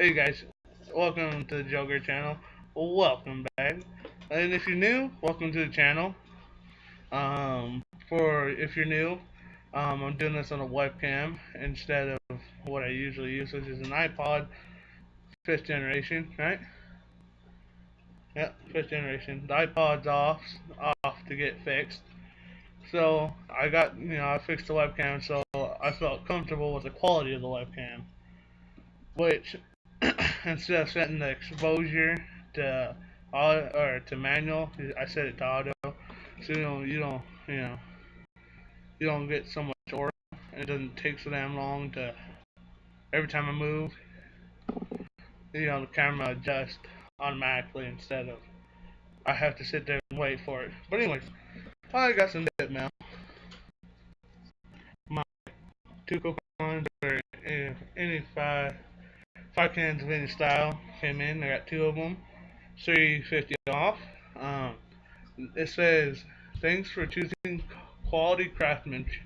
Hey guys, welcome to the Joker channel. Welcome back. And if you're new, welcome to the channel. For if you're new, I'm doing this on a webcam instead of what I usually use, which is an iPod, fifth generation, right? Yep, fifth generation. The iPod's off to get fixed. So I fixed the webcam, so I felt comfortable with the quality of the webcam, which instead of setting the exposure to auto or to manual, I set it to auto, so you don't get so much aura. It doesn't take so damn long to every time I move, the camera adjusts automatically instead of I have to sit there and wait for it. But anyways, I got some dip mail. My two coupons or any five cans of any style came in. I got two of them, 350 off. Um, it says, thanks for choosing quality craftsmanship.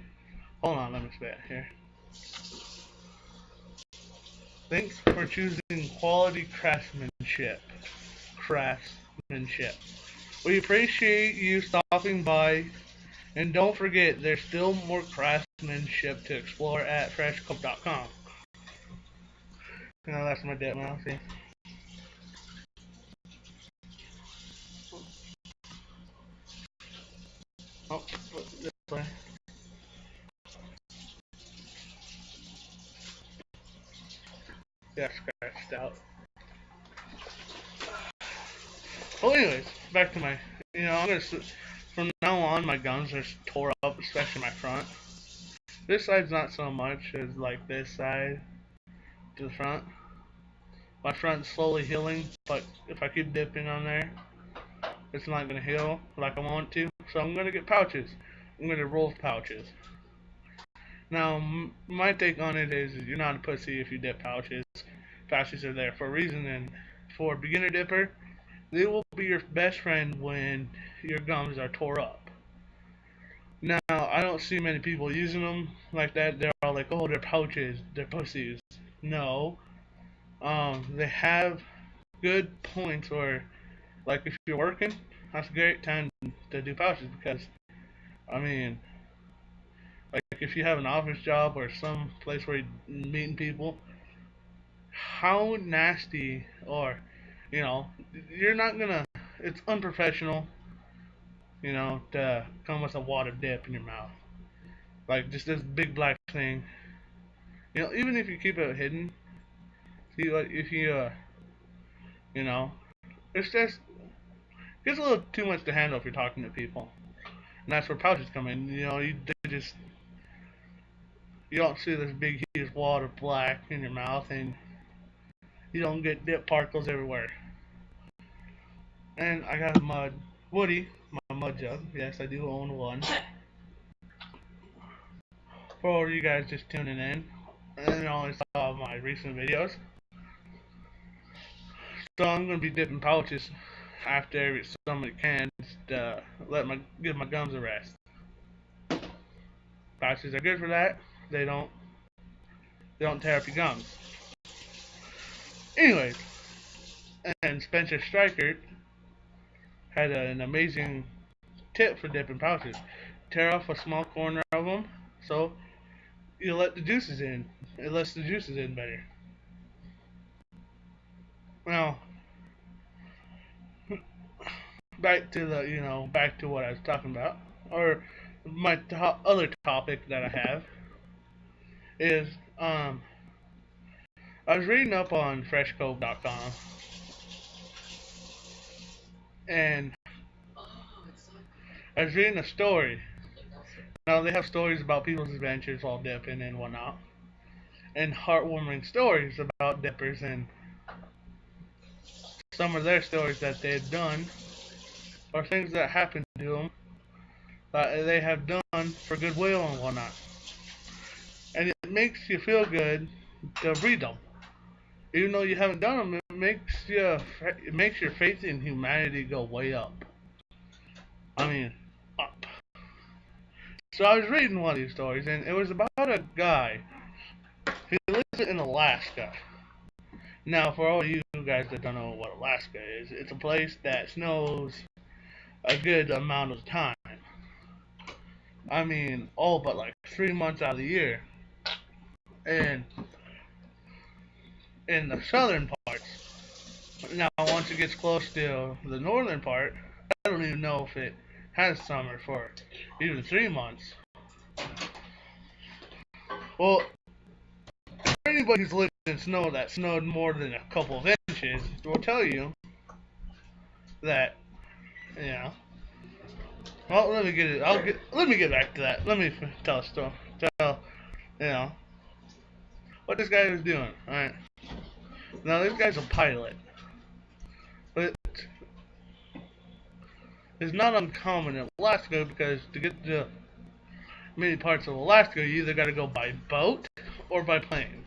Hold on, let me spit here. Thanks for choosing quality craftsmanship. Craftsmanship. We appreciate you stopping by, and don't forget there's still more craftsmanship to explore at freshcoat.com. That's my dip now. See. Oh, this way. Yeah, scratched out. Well, anyways, back to my. I'm gonna. From now on, my gums are tore up, especially my front. This side's not so much as like this side to the front. My front's slowly healing, but if I keep dipping on there, it's not gonna heal like I want to. So I'm gonna get pouches. I'm gonna roll pouches. Now, my take on it is you're not a pussy if you dip pouches. Pouches are there for a reason, and for a beginner dipper, they will be your best friend when your gums are tore up. Now, I don't see many people using them like that. They're all like, oh, they're pouches, they're pussies. No, they have good points where, like, if you're working, that's a great time to do pouches because, I mean, like, if you have an office job or some place where you're meeting people, how nasty or, you know, you're not gonna, it's unprofessional, to come with a water dip in your mouth. Like, just this big black thing. Even if you keep it hidden, see, like, if you know, it's just, gets a little too much to handle if you're talking to people. And that's where pouches come in. You don't see this big huge wad of black in your mouth, and you don't get dip particles everywhere. And I got a Woody, my mud jug. Yes, I do own one. For all you guys just tuning in, and only saw my recent videos, so I'm gonna be dipping pouches after every so many cans to give my gums a rest. Pouches are good for that. They don't they don't tear up your gums. Anyways, and Spencer Stryker had an amazing tip for dipping pouches. Tear off a small corner of them, so you let the juices in. It lets the juices in better. Now, back to what I was talking about, or my other topic that I have is I was reading up on freshcoat.com, and I was reading a story. Now they have stories about people's adventures while dipping and whatnot, and heartwarming stories about dippers and some of their stories that they've done or things that happened to them that they have done for goodwill and whatnot. And it makes you feel good to read them, even though you haven't done them. It makes your faith in humanity go way up. I mean, up. So I was reading one of these stories, and it was about a guy. He lives in Alaska. Now, for all you guys that don't know what Alaska is, it's a place that snows a good amount of time. I mean, all but like 3 months out of the year. And in the southern parts, now once it gets close to the northern part, I don't even know if it has summer for even 3 months. Well, for anybody who's lived in snow that snowed more than a couple of inches will tell you that, you know. Well, let me get it. Let me get back to that. Let me tell a story. Tell, you know, what this guy was doing. All right. Now this guy's a pilot, but it's not uncommon in Alaska because to get to many parts of Alaska, you either got to go by boat or by plane.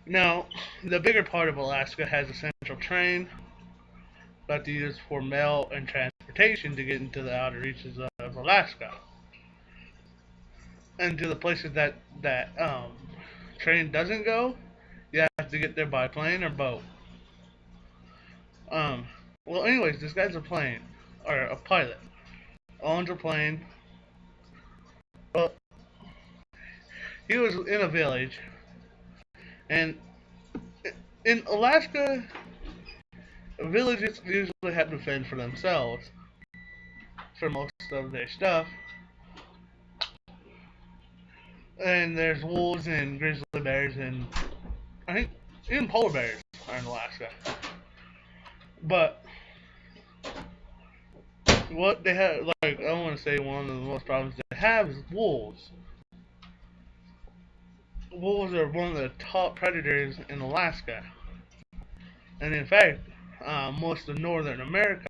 Now, the bigger part of Alaska has a central train that they use for mail and transportation to get into the outer reaches of Alaska. And to the places that train doesn't go, you have to get there by plane or boat. Um, well, anyways, this guy's a plane or a pilot, owns a plane. Well, he was in a village, and in Alaska, villages usually have to fend for themselves for most of their stuff. And there's wolves and grizzly bears and I think even polar bears are in Alaska. But what they have, like I want to say, one of the most problems they have is wolves. Wolves are one of the top predators in Alaska, and in fact, most of northern America,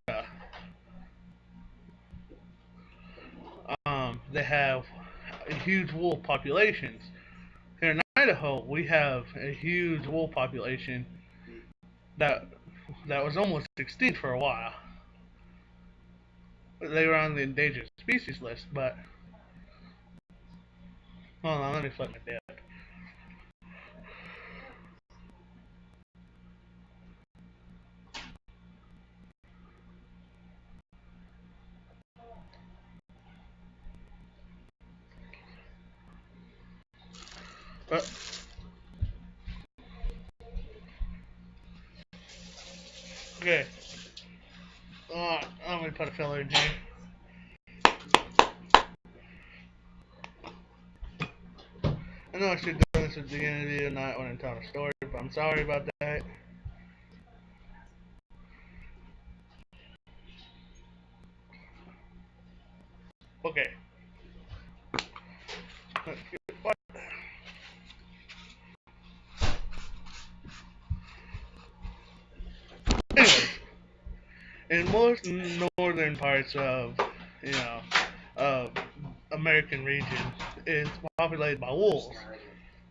they have huge wolf populations. Here in Idaho, we have a huge wolf population that was almost extinct for a while. They were on the endangered species list, but hold on, let me flip my dip. But okay, let me put a filler in here. I know I should have done this at the beginning of the video, not when I'm telling a story, but I'm sorry about that. Okay. Anyways, in most northern parts of, you know, of American regions, it's populated by wolves.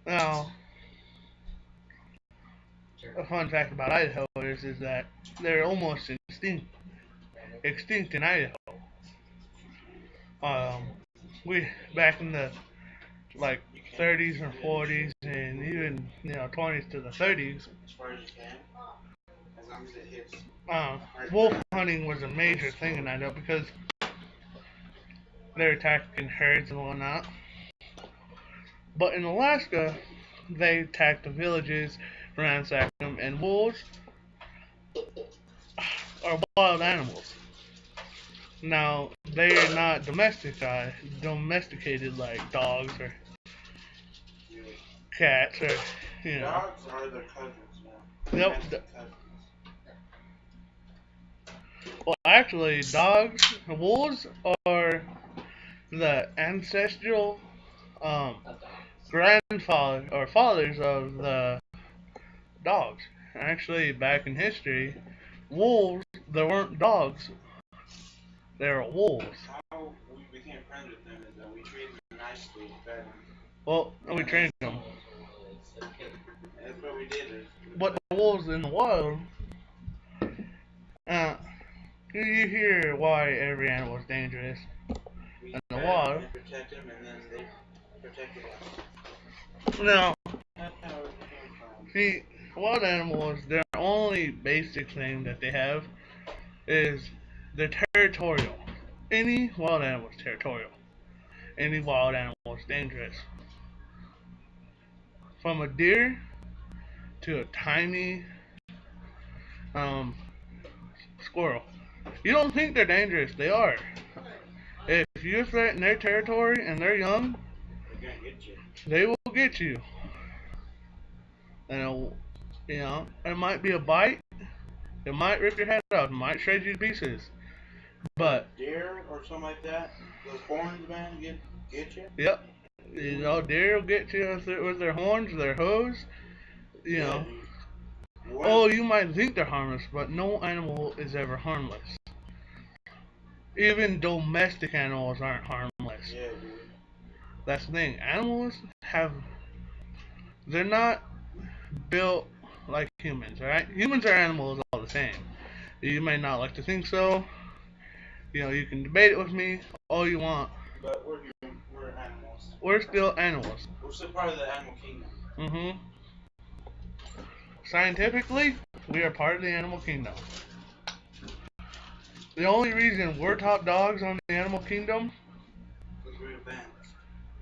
Now, a fun fact about Idaho is that they're almost extinct in Idaho. Um, we back in the like 30s and 40s and even 20s to the 30s. Wolf hunting was a major thing in Idaho because they're attacking herds and whatnot. But in Alaska, they attack the villages, ransack them, and wolves are wild animals. Now, they are not domesticated like dogs or cats or, Dogs are their cousins now. Nope. Well, actually, wolves are the ancestral grandfather or fathers of the dogs. Actually, back in history, wolves, there weren't dogs, there were wolves. How we became friends with them is that we treated them nicely, fed them. Well, we trained them. That's what we did. But the wolves in the wild, you hear why every animal is dangerous. In the wild, protect them, and then they protected us. Now, That's how it came from. see, wild animals, their only basic thing that they have is they're territorial. Any wild animal is territorial. Any wild animal is dangerous. From a deer to a tiny um, squirrel. You don't think they're dangerous, they are. If you threaten their territory and they're young, They're gonna get you. they will get you. And it might be a bite, it might rip your head off, it might shred you to pieces. But Deer or something like that, those horns, man, get you. yep, deer will get you with their horns, their hooves. You know, oh, you might think they're harmless, but no animal is ever harmless. Even domestic animals aren't harmless. Yeah, dude. That's the thing. They're not built like humans, alright? Humans are animals all the same. You may not like to think so. You can debate it with me all you want. But we're humans. We're animals. We're still animals. We're still part of the animal kingdom. Scientifically, we are part of the animal kingdom. The only reason we're top dogs on the animal kingdom Because we're advanced.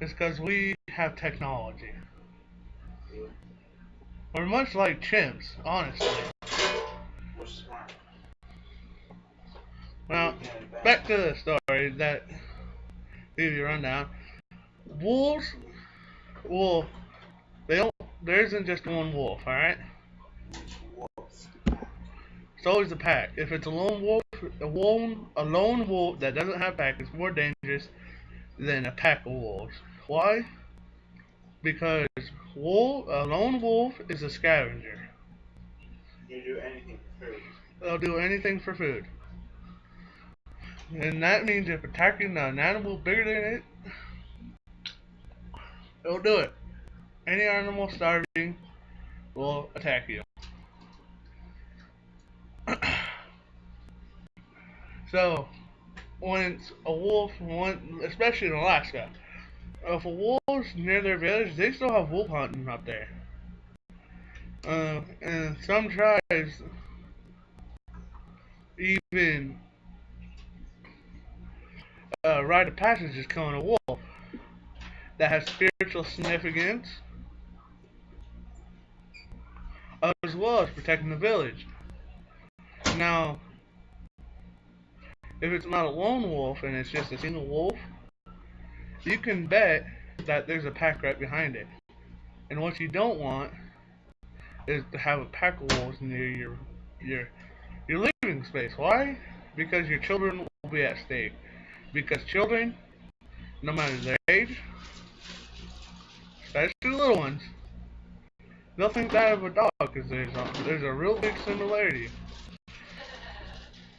is because we have technology. Yeah. We're much like chimps, honestly. We're smart. Well, back to the story that give you a rundown. Wolves, there isn't just one wolf, alright? Wolves. It's always a pack. If it's a lone wolf, a lone wolf that doesn't have a pack is more dangerous than a pack of wolves. Why? Because a lone wolf is a scavenger. You do anything for food. They'll do anything for food. And that means if attacking an animal bigger than it, it'll do it. Any animal starving will attack you. So, when it's a wolf, especially in Alaska, if a wolf's near their village, they still have wolf hunting up there. And some tribes even rite of passage is killing a wolf. That has spiritual significance, as well as protecting the village. Now, if it's not a lone wolf and it's just a single wolf, you can bet that there's a pack right behind it. And what you don't want is to have a pack of wolves near your living space. Why? Because your children will be at stake. Because children, no matter their age, especially little ones, they'll think that of a dog because there's a real big similarity.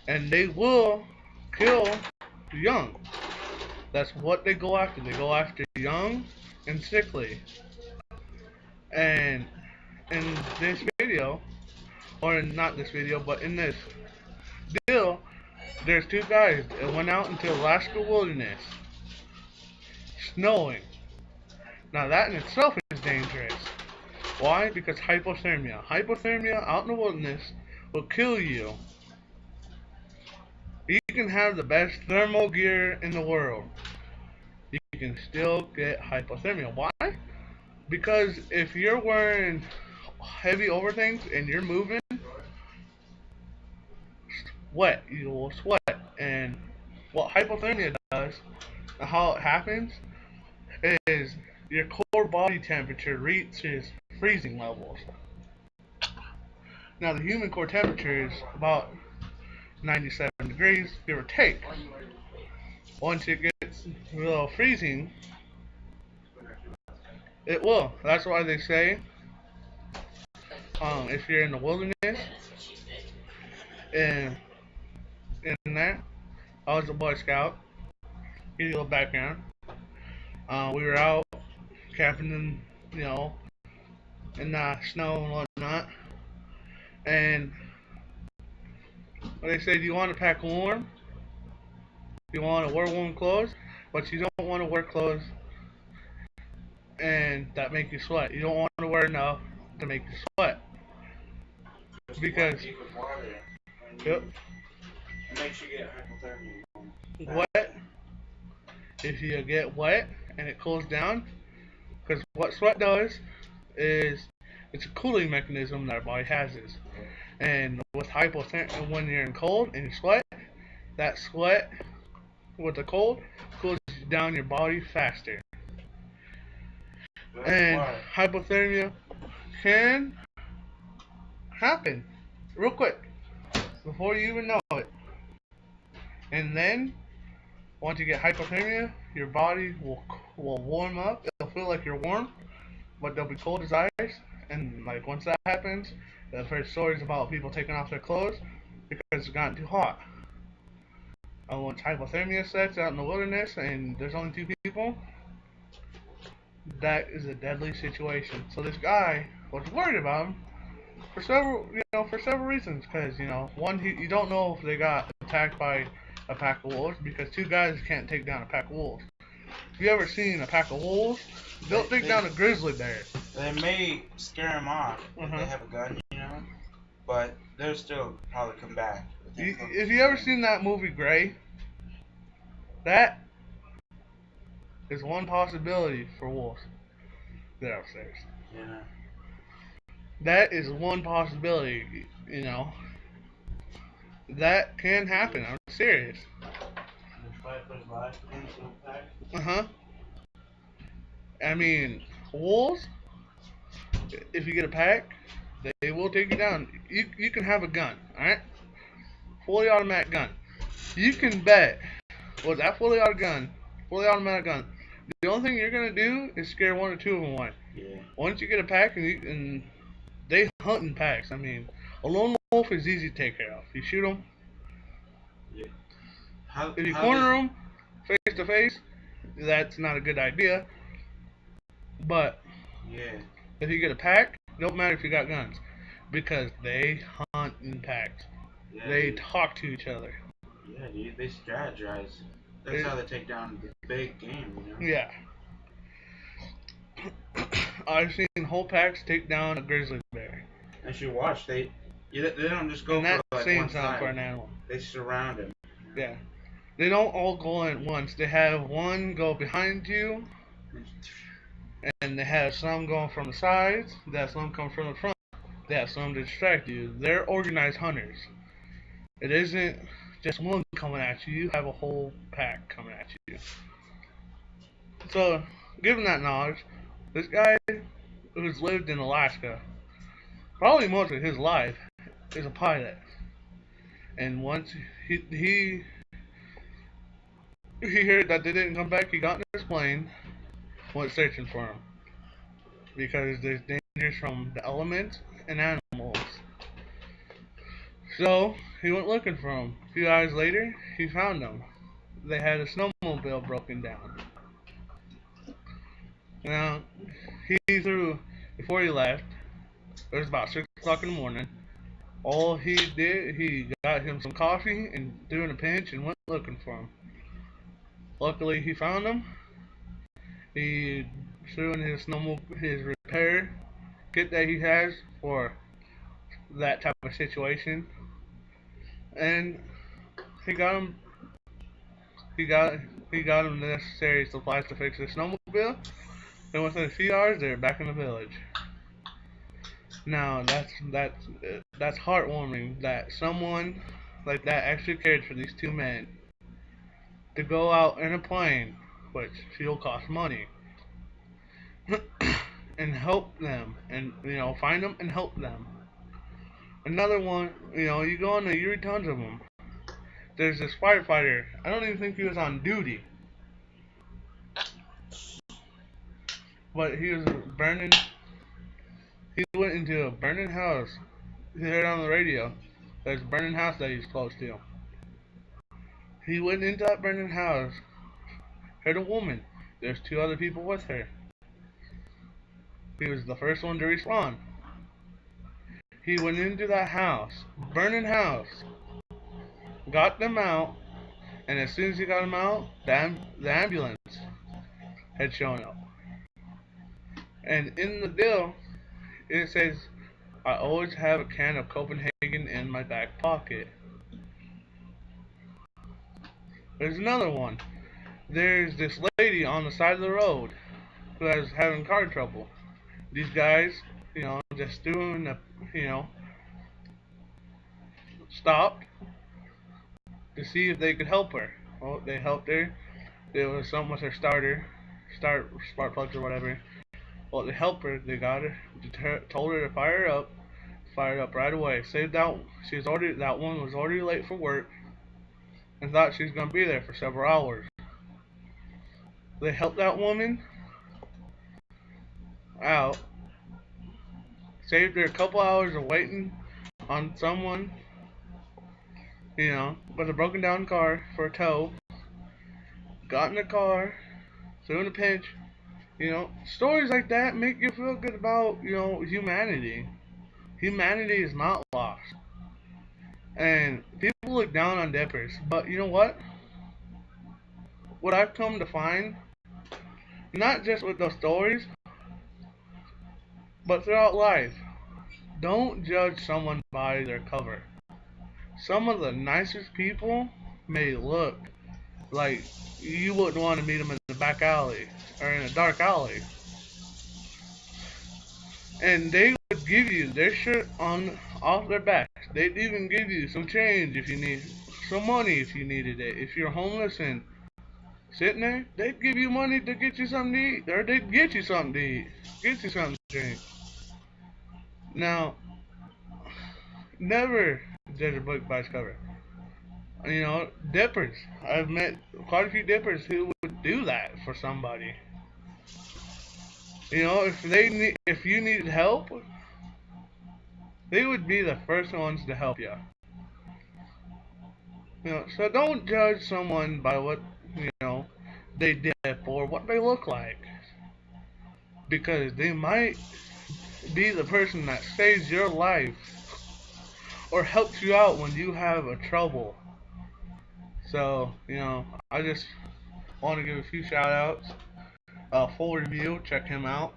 And they will kill young. That's what they go after. They go after young and sickly. And in this video, or not this video, but in this deal, there's two guys that went out into Alaska wilderness, snowing. Now that in itself is dangerous. Why? Because hypothermia. Hypothermia out in the wilderness will kill you. You can have the best thermal gear in the world. You can still get hypothermia. Why? Because if you're wearing heavy overthings and you're moving, you will sweat. And what hypothermia does, and how it happens, is your core body temperature reaches freezing levels. Now the human core temperature is about 97 degrees, give or take. Once it gets a little freezing, it will. That's why they say, if you're in the wilderness, and in there, I was a Boy Scout. Give you a little background. We were out camping in the snow and whatnot, and they say, do you want to pack warm? You want to wear warm clothes, but you don't want to wear clothes and that make you sweat. You don't want to wear enough to make you sweat. Because with water. And yep, it makes you get hypothermia. wet. If you get wet and it cools down, because what sweat does is it's a cooling mechanism that our body has is. And with hypothermia, when you're in cold and you sweat, that sweat with the cold cools down your body faster. And hypothermia can happen real quick before you even know it. And then once you get hypothermia, your body will warm up. It'll feel like you're warm, but they'll be cold as ice. And like once that happens, I've heard stories about people taking off their clothes because it's gotten too hot. Once hypothermia sets out in the wilderness and there's only two people, that is a deadly situation. So this guy was worried about him for several reasons. Because one, you don't know if they got attacked by a pack of wolves because two guys can't take down a pack of wolves. If you ever seen a pack of wolves, they'll take down a grizzly bear. They may scare them off if they have a gun, but they'll still probably come back. If you ever seen that movie Gray, that is one possibility for wolves. They're upstairs. Yeah. That is one possibility, That can happen. I'm serious. Uh-huh. I mean, wolves, if you get a pack, they will take you down. You can have a gun, alright? Fully automatic gun. You can bet with that fully automatic gun, the only thing you're going to do is scare one or two of them away. Yeah. Once you get a pack, and they hunt in packs. I mean, a lone wolf is easy to take care of. You shoot them. Yeah. If you corner them face to face, that's not a good idea. But if you get a pack, it don't matter if you got guns, because they hunt in packs. Yeah, they talk to each other. Yeah, dude, they strategize. That's how they take down the big game, Yeah. I've seen whole packs take down a grizzly bear. As you watch, they don't just go for like one side. For an animal. They surround him. Yeah. They don't all go in at once. They have one go behind you, and they have some going from the sides. They have some come from the front. They have some to distract you. They're organized hunters. It isn't just one coming at you. You have a whole pack coming at you. So, given that knowledge, this guy who's lived in Alaska, probably most of his life, is a pilot. And once he heard that they didn't come back, he got in his plane, went searching for him. Because there's dangers from the elements and animals. So, he went looking for him. A few hours later, he found them. They had a snowmobile broken down. Now, before he left, it was about 6 o'clock in the morning. All he did, he got him some coffee and threw in a pinch and went looking for him. Luckily, he found him. He threw in his repair kit that he has for that type of situation, and he got him the necessary supplies to fix his snowmobile. And within a few hours, they're back in the village. Now that's heartwarming that someone like that actually cared for these two men to go out in a plane, which fuel costs money, and help them, and find them and help them. Another one, you go on there, you read tons of them. There's this firefighter. I don't even think he was on duty, but he was burning. He went into a burning house. He heard on the radio there's a burning house that he's close to. He went into that burning house, heard a woman. There's two other people with her. He was the first one to respond. He went into that house, burning house, got them out, and as soon as he got them out, the ambulance had shown up. And in the deal, it says, I always have a can of Copenhagen in my back pocket. There's another one. There's this lady on the side of the road who is having car trouble. These guys, just doing stopped to see if they could help her. Well, they helped her. There was something with her spark plugs or whatever. Well, they helped her. They got her. Told her to fire her up. Fired up right away. Saved out. That one was already late for work, and thought she was gonna be there for several hours. They helped that woman out. Saved her a couple hours of waiting on someone, with a broken down car for a tow. Got in the car, threw in a pinch. Stories like that make you feel good about, humanity. Humanity is not lost. And people look down on dippers. But you know what? What I've come to find, not just with those stories, but throughout life, don't judge someone by their cover. Some of the nicest people may look like you wouldn't want to meet them in the back alley or in a dark alley. And they would give you their shirt off their back. They'd even give you some change if you need some money if you needed it. If you're homeless and sitting there, they'd give you money to get you something to eat, or they'd get you something to eat, get you something to drink. Now, never judge a book by its cover. Dippers. I've met quite a few dippers who would do that for somebody. If you needed help, they would be the first ones to help you. So don't judge someone by what they dip or what they look like, because they might be the person that saves your life or helps you out when you have a trouble. So, I just want to give a few shout outs. Full review, check him out.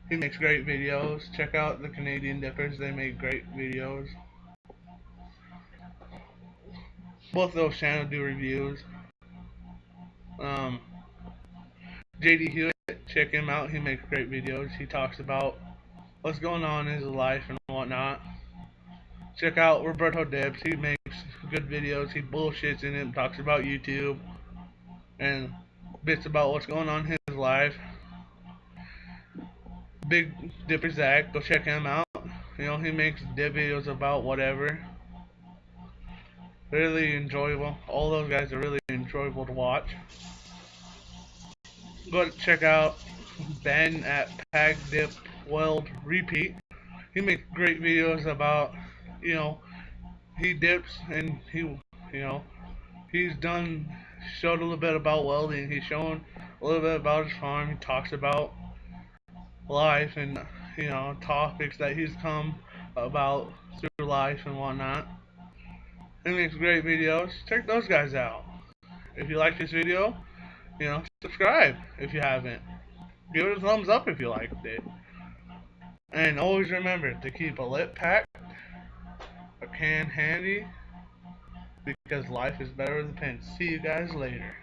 He makes great videos. Check out the Canadian Dippers, they make great videos. Both of those channels do reviews. JD Hewitt, check him out, he makes great videos. He talks about what's going on in his life and whatnot. Check out Roberto Dips, he makes good videos. He bullshits in it, talks about YouTube and bits about what's going on in his life. Big Dipper Zach, go check him out. He makes dip videos about whatever. Really enjoyable. All those guys are really enjoyable to watch. Go check out Ben at Pag Dip Weld Repeat. He makes great videos about, he dips and he's showed a little bit about welding. He's shown a little bit about his farm. He talks about life and topics that he's come about through life and whatnot. He makes great videos. Check those guys out. If you like this video, subscribe if you haven't. Give it a thumbs up if you liked it. And always remember to keep a lip packed, a can handy, because life is better with a pen. See you guys later.